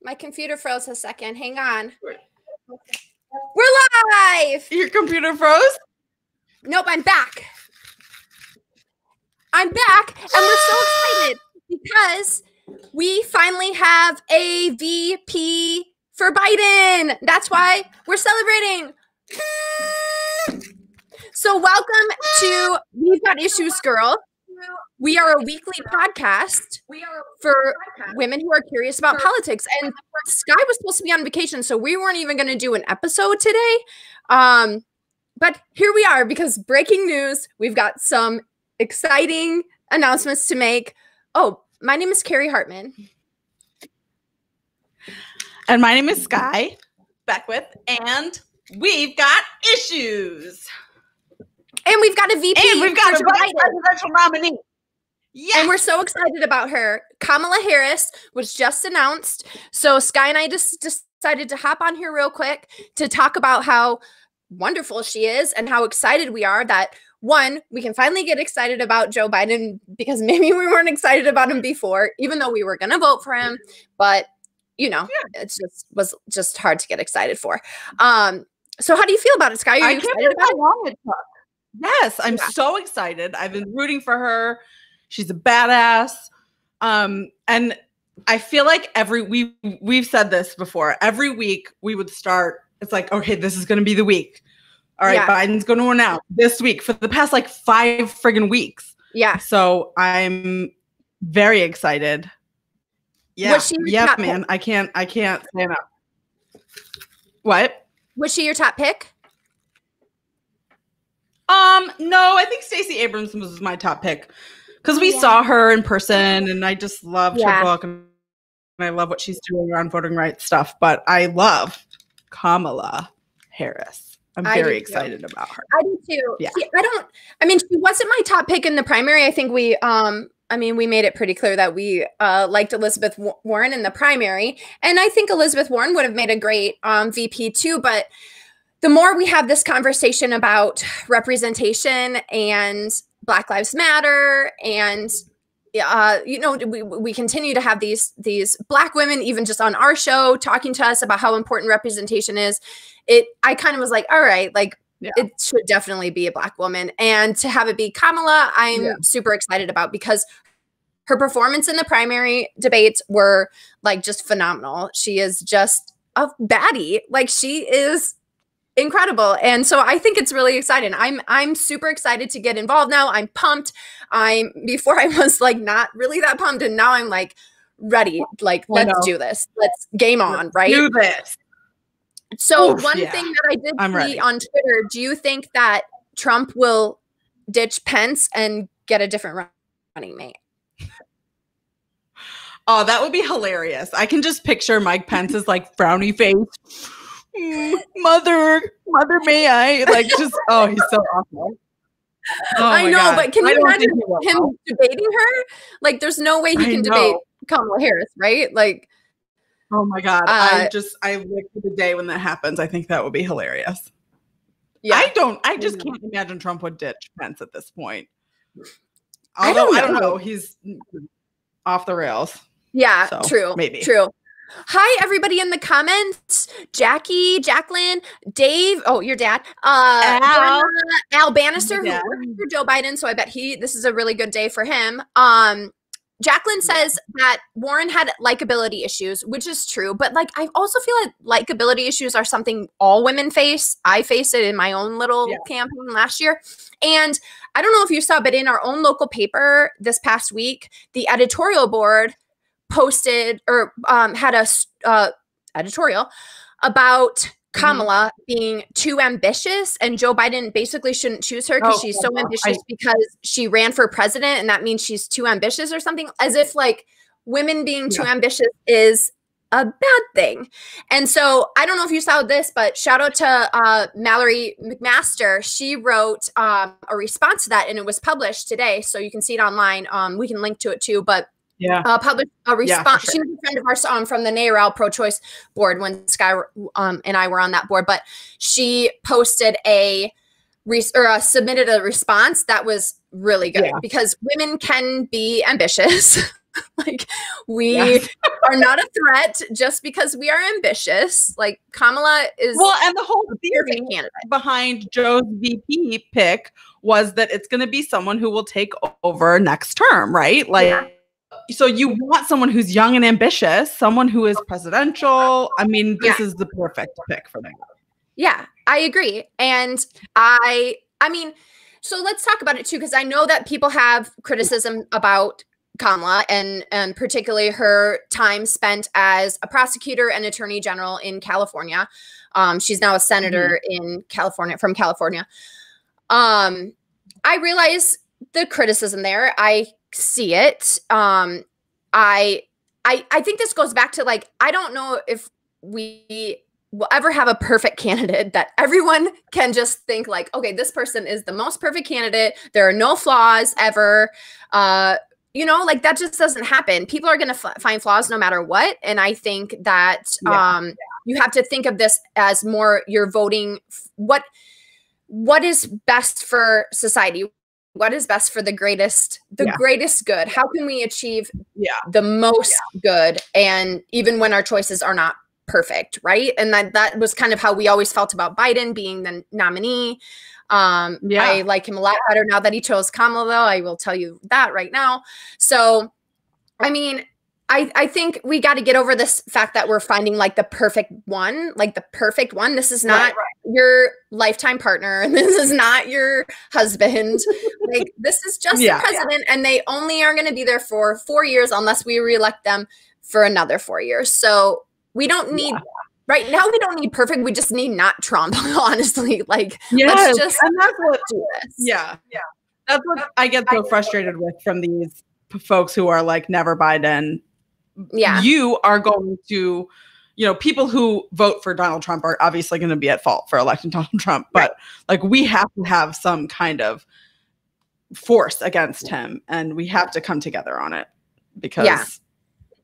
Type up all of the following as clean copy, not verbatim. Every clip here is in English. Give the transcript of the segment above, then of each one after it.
My computer froze a second. Hang on. We're live. Your computer froze? Nope, I'm back. I'm back, and we're so excited because we finally have a VP for Biden. That's why we're celebrating. So welcome to We've Got Issues, Girl. We are a weekly podcast for women who are curious about politics. And Sky was supposed to be on vacation, so we weren't even going to do an episode today. But here we are because breaking news, we've got some exciting announcements to make. Oh, my name is Carrie Hartman. And my name is Sky Beckwith, and we've got issues. And we've got a VP. And we've got a vice presidential nominee. Yes. And we're so excited about her. Kamala Harris was just announced. So Sky and I just decided to hop on here real quick to talk about how wonderful she is and how excited we are that, one, we can finally get excited about Joe Biden because maybe we weren't excited about him before, even though we were going to vote for him. But, you know, it was just hard to get excited for. So how do you feel about it, Sky? Are you excited about it? Yes, I'm so excited. I've been rooting for her. She's a badass. And I feel like we've said this before. Every week we would start, it's like, okay, this is going to be the week. All right, Biden's going to announce this week for the past like 5 friggin' weeks. Yeah. So I'm very excited. Yeah. Man. I can't say enough. What? Was she your top pick? No, I think Stacey Abrams was my top pick because we saw her in person and I just loved her book and I love what she's doing around voting rights stuff. But I love Kamala Harris. I'm very excited about her. I do too. Yeah. See, she wasn't my top pick in the primary. I think we made it pretty clear that we liked Elizabeth Warren in the primary. And I think Elizabeth Warren would have made a great VP too, but the more we have this conversation about representation and Black Lives Matter, and we continue to have these Black women, even just on our show, talking to us about how important representation is. I kind of was like, all right, it should definitely be a Black woman, and to have it be Kamala, I'm super excited about because her performance in the primary debates were like just phenomenal. She is just a baddie, like she is incredible. And so I think it's really exciting. I'm super excited to get involved now. I'm pumped. Before I was like not really that pumped, and now I'm like ready. Like, let's do this. Let's game on, right? Do this. So one thing that I did see on Twitter, do you think that Trump will ditch Pence and get a different running mate? Oh, that would be hilarious. I can just picture Mike Pence's like frowny face. Mother, may I? Like, just, oh, he's so awful. Oh, I know, God. But can you imagine him debating her? Like, there's no way he can debate Kamala Harris, right? Like, oh my God. I look for the day when that happens. I think that would be hilarious. Yeah. I just can't imagine Trump would ditch Pence at this point. Although, I don't know. He's off the rails. Yeah, so, true. Maybe. True. Hi, everybody in the comments. Jackie, Jacqueline, Dave. Oh, your dad. Al Bannister, who works for Joe Biden. So I bet this is a really good day for him. Jacqueline says that Warren had likability issues, which is true. But like, I also feel like likability issues are something all women face. I faced it in my own little campaign last year. And I don't know if you saw, but in our own local paper this past week, the editorial board posted or had a editorial about Kamala being too ambitious, and Joe Biden basically shouldn't choose her because she's so ambitious because she ran for president, and that means she's too ambitious or something, as if like women being too ambitious is a bad thing. And so I don't know if you saw this, but shout out to Mallory McMaster. She wrote a response to that, and it was published today, so you can see it online. We can link to it too, but published a response. She was a friend of ours from the NARAL pro-choice board when Sky and I were on that board, but she posted submitted a response that was really good because women can be ambitious. Like we are not a threat just because we are ambitious. Like Kamala is and the whole theory behind Joe's VP pick was that it's going to be someone who will take over next term, right? Like, so you want someone who's young and ambitious, someone who is presidential. I mean, this is the perfect pick for them. Yeah, I agree. And I mean, so let's talk about it too, because I know that people have criticism about Kamala and particularly her time spent as a prosecutor and attorney general in California. She's now a senator in California, from California. I realize the criticism there. I see it. I think this goes back to, like, I don't know if we will ever have a perfect candidate that everyone can just think like, okay, this person is the most perfect candidate. There are no flaws ever. You know, like that just doesn't happen. People are going to find flaws no matter what. And I think that you have to think of this as more you're voting what is best for society. What is best for the greatest good? How can we achieve the most good? And even when our choices are not perfect, right? And that was kind of how we always felt about Biden being the nominee. I like him a lot better now that he chose Kamala, though. I will tell you that right now. So, I mean, I think we got to get over this fact that we're finding like the perfect one. This is not your lifetime partner. And this is not your husband. Like, this is just the president. And they only are going to be there for 4 years unless we reelect them for another 4 years. So we don't need right now. We don't need perfect. We just need not Trump, honestly. Like, let's just do this. Yeah. That's what I get so frustrated with from these folks who are like, never Biden. Yeah. You are going to, you know, people who vote for Donald Trump are obviously going to be at fault for electing Donald Trump. But like, we have to have some kind of force against him, and we have to come together on it because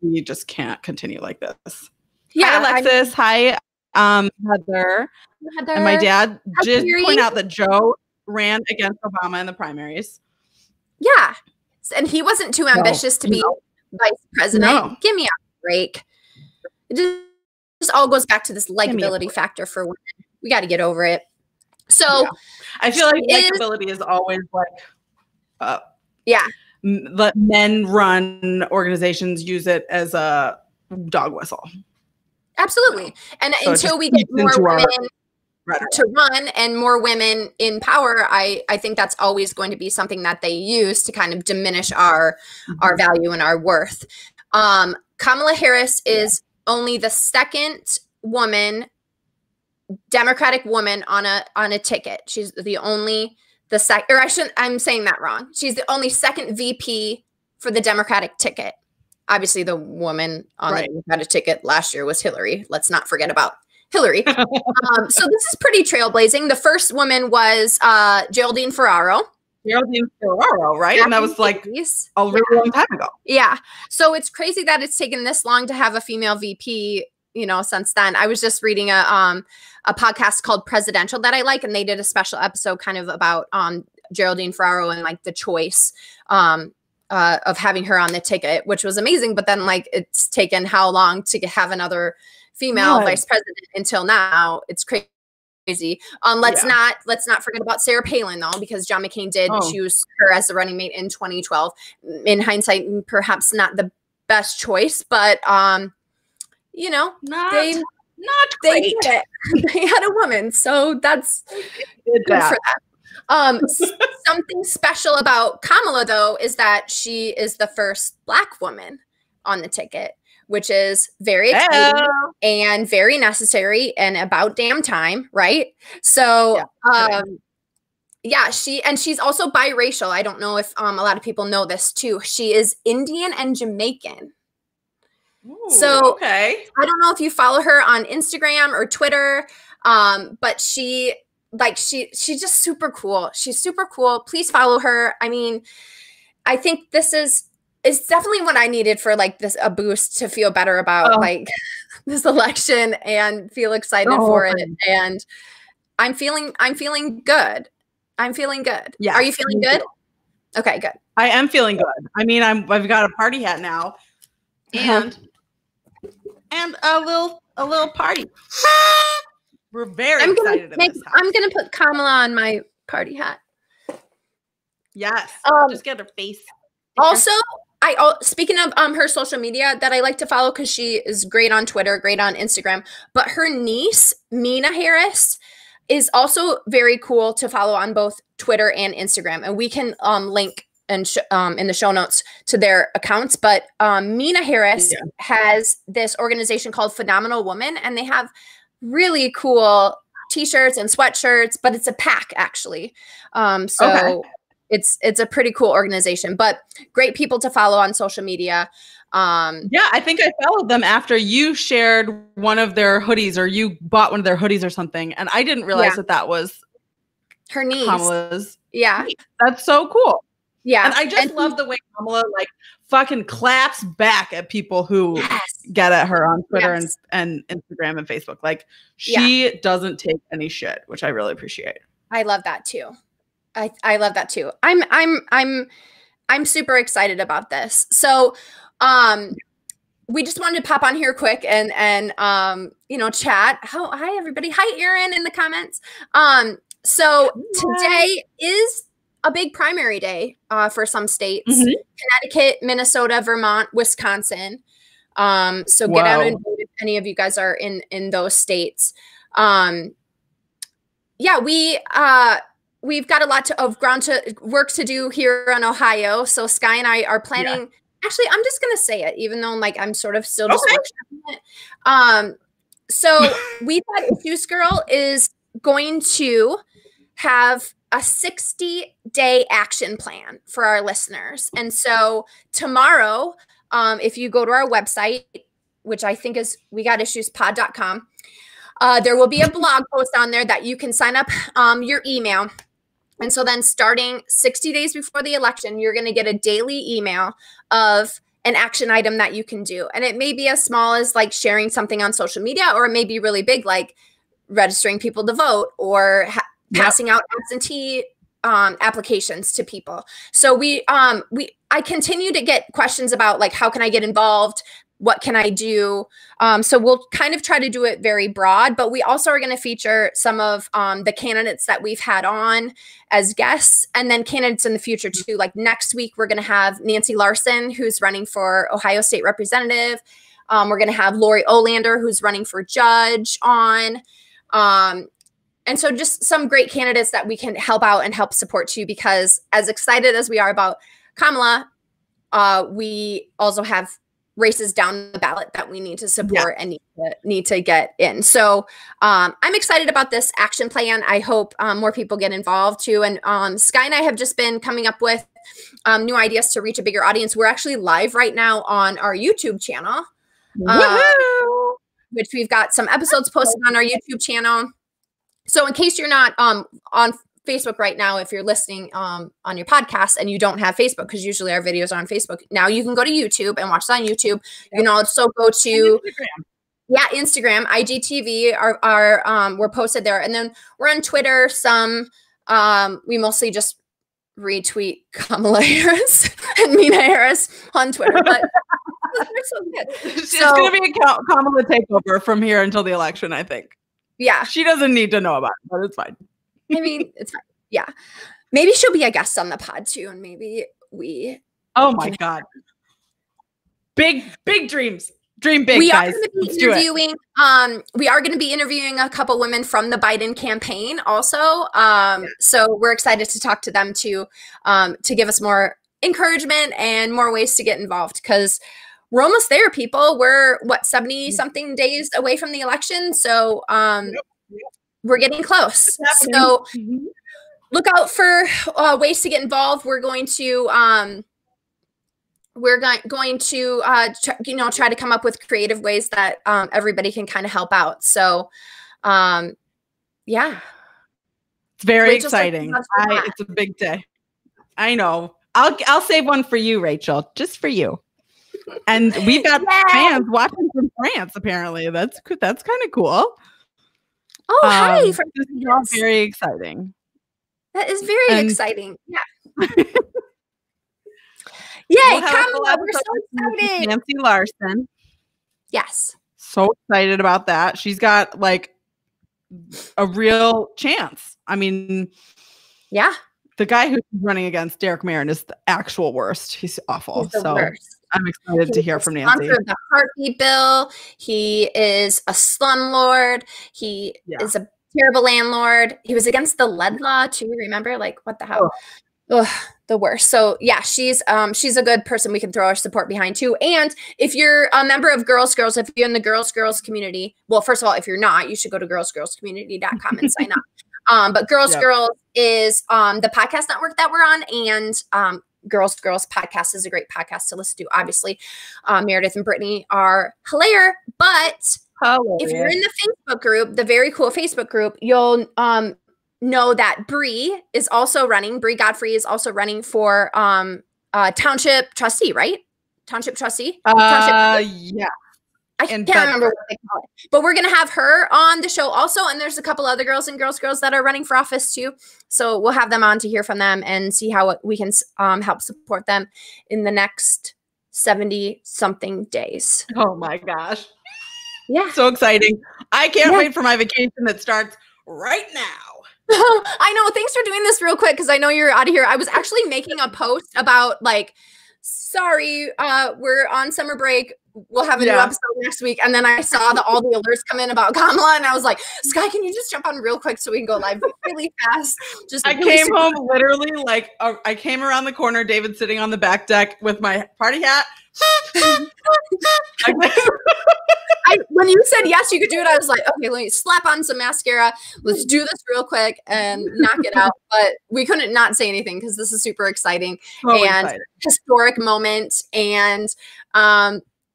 we just can't continue like this. Yeah, hi, Alexis. Hi, Heather. And my dad did point out that Joe ran against Obama in the primaries. Yeah. And he wasn't too ambitious to be vice president. Give me a break. It just all goes back to this likability factor for women. We got to get over it. So I feel like likability is always like, let men run organizations use it as a dog whistle. Absolutely. And so until we get more women to run and more women in power, I think that's always going to be something that they use to kind of diminish our value and our worth. Kamala Harris is only the second woman, Democratic woman on a ticket. She's the only I'm saying that wrong. She's the only second VP for the Democratic ticket. Obviously, the woman on the Democratic ticket last year was Hillary. Let's not forget about Hillary. So this is pretty trailblazing. The first woman was Geraldine Ferraro. Right? And that was like a really long time ago. Yeah. So it's crazy that it's taken this long to have a female VP, you know, since then. I was just reading a podcast called Presidential that I like, and they did a special episode kind of about Geraldine Ferraro and like the choice of having her on the ticket, which was amazing. But then like it's taken how long to have another female vice president until now? It's crazy. Let's not forget about Sarah Palin though, because John McCain did choose her as the running mate in 2012. In hindsight, perhaps not the best choice, but you know, they had a woman, so that's good for them. Something special about Kamala, though, is that she is the first Black woman on the ticket, which is very exciting and very necessary and about damn time, right? So, she's also biracial. I don't know if a lot of people know this too. She is Indian and Jamaican. Ooh, so I don't know if you follow her on Instagram or Twitter, but she's just super cool. She's super cool. Please follow her. I mean, I think it's definitely what I needed for like a boost to feel better about like this election and feel excited for it. And I'm feeling good. Yeah. Are you feeling good? Okay, good. I am feeling good. I mean, I've got a party hat now, and and a little party. We're very excited. I'm gonna put Kamala on my party hat. Yes. Just get her face. Also, speaking of her social media that I like to follow because she is great on Twitter, great on Instagram, but her niece, Mina Harris, is also very cool to follow on both Twitter and Instagram. And we can link in the show notes to their accounts. But Mina Harris has this organization called Phenomenal Woman, and they have really cool t-shirts and sweatshirts, but it's a pack actually. It's a pretty cool organization, but great people to follow on social media. Yeah, I think I followed them after you shared one of their hoodies, or you bought one of their hoodies or something, and I didn't realize that was her niece. Kamala's. Yeah, that's so cool. Yeah, and I just love the way Kamala like fucking claps back at people who get at her on Twitter and Instagram and Facebook. Like she doesn't take any shit, which I really appreciate. I love that too. I love that too. I'm super excited about this. So, we just wanted to pop on here quick and you know, chat. Hi everybody. Hi Erin in the comments. So today is a big primary day for some states. Connecticut, Minnesota, Vermont, Wisconsin. So get out and vote if any of you guys are in those states. Yeah, we've got a lot of work to do here in Ohio. So Sky and I are planning. Actually, I'm just gonna say it, even though like I'm sort of still just workshopping it. So we thought Issues Girl is going to have a 60-day action plan for our listeners. And so tomorrow, if you go to our website, which I think is wegotissuespod.com, there will be a blog post on there that you can sign up your email. And so then starting 60 days before the election, you're going to get a daily email of an action item that you can do. And it may be as small as like sharing something on social media, or it may be really big, like registering people to vote or passing out absentee applications to people. So I continue to get questions about like, how can I get involved? What can I do? So we'll kind of try to do it very broad, but we also are going to feature some of the candidates that we've had on as guests, and then candidates in the future too. Like next week, we're going to have Nancy Larson, who's running for Ohio State Representative. We're going to have Lori Olander, who's running for judge on. And so just some great candidates that we can help out and help support too, because as excited as we are about Kamala, we also have races down the ballot that we need to support and need to get in. So I'm excited about this action plan. I hope more people get involved too. And Sky and I have just been coming up with new ideas to reach a bigger audience. We're actually live right now on our YouTube channel, which we've got some episodes posted on our YouTube channel. So in case you're not on Facebook right now, if you're listening on your podcast and you don't have Facebook, because usually our videos are on Facebook, now you can go to YouTube and watch it on YouTube. You can also go to Instagram, IGTV are we're posted there, and then we're on Twitter. We mostly just retweet Kamala Harris and Mina Harris on Twitter, but we're so good. It's going to be a Kamala takeover from here until the election, I think. Yeah, she doesn't need to know about it, but it's fine. I mean, it's fine. Yeah. Maybe she'll be a guest on the pod too. And maybe oh my God. Big dreams. Dream big, guys. We are going to be interviewing a couple women from the Biden campaign also. So we're excited to talk to them too, to give us more encouragement and more ways to get involved, because we're almost there, people. We're 70 something days away from the election. So, we're getting close. So look out for ways to get involved. We're going to try to come up with creative ways that everybody can kind of help out. So yeah, it's very exciting. It's a big day. I know. I'll save one for you, Rachel, just for you. And we've got fans watching from France. Apparently, that's kind of cool. Oh, hi! This is all very exciting. That is very exciting. Yeah. Yay, Kamala! We're so excited. Nancy Larson. Yes. So excited about that. She's got like a real chance. I mean, yeah. The guy who's running against Derek Marin is the actual worst. He's awful. He's the worst. I'm excited to hear from Nancy. Sponsor of the heartbeat bill. He is a slumlord. He is a terrible landlord. He was against the lead law too. Remember, like what the hell? Ugh, the worst. So yeah, she's a good person we can throw our support behind too. And if you're a member of Girls, if you're in the Girls community, well, first of all, if you're not, you should go to girlscommunity.com and sign up. But Girls is the podcast network that we're on, and Girls podcast is a great podcast to listen to. Obviously, Meredith and Brittany are hilarious, but if you're in the Facebook group, the very cool Facebook group, you'll know that Bree is also running. Bree Godfrey is also running for township trustee, right? Township trustee. Yeah. I can't remember what they call it, but we're going to have her on the show also. And there's a couple other girls and girls that are running for office too. So we'll have them on to hear from them and see how we can help support them in the next 70 something days. Oh my gosh. Yeah. So exciting. I can't wait for my vacation that starts right now. I know. Thanks for doing this real quick, because I know you're out of here. I was actually making a post about like, sorry, we're on summer break. We'll have a new episode next week. And then I saw all the alerts come in about Kamala, and I was like, Sky, can you just jump on real quick so we can go live really fast? I came home literally like I came around the corner, David sitting on the back deck with my party hat. When you said yes, you could do it, I was like, okay, let me slap on some mascara. Let's do this real quick and knock it out. But we couldn't not say anything because this is super exciting historic moment. And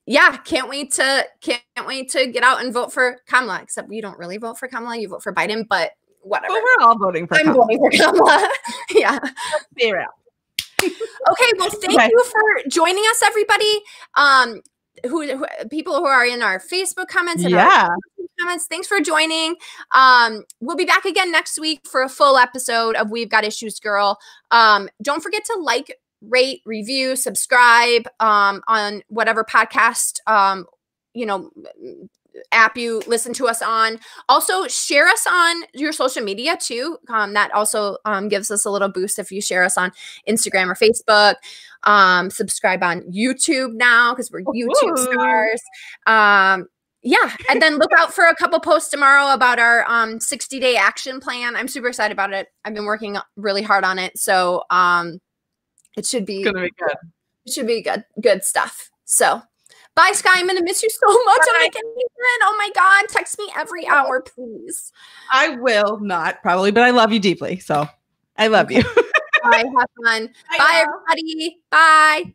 yeah, can't wait to get out and vote for Kamala. Except you don't really vote for Kamala, you vote for Biden, but whatever. But we're all voting for Kamala. I'm voting for Kamala. Yeah. Let's be real. Okay, well, thank you for joining us, everybody. Who people who are in our Facebook comments and our comments, thanks for joining. We'll be back again next week for a full episode of We've Got Issues, Girl. Don't forget to like, rate, review, subscribe on whatever podcast app you listen to us on. Also, share us on your social media too. That also gives us a little boost if you share us on Instagram or Facebook. Subscribe on YouTube now because we're YouTube stars. Yeah, and then look out for a couple posts tomorrow about our 60-day action plan. I'm super excited about it. I've been working really hard on it, so it should be good. It should be good stuff. So. Bye, Sky. I'm going to miss you so much on vacation. Oh, my God. Text me every hour, please. I will not, probably, but I love you deeply. So I love you. Bye. Have fun. Bye, everybody. Bye.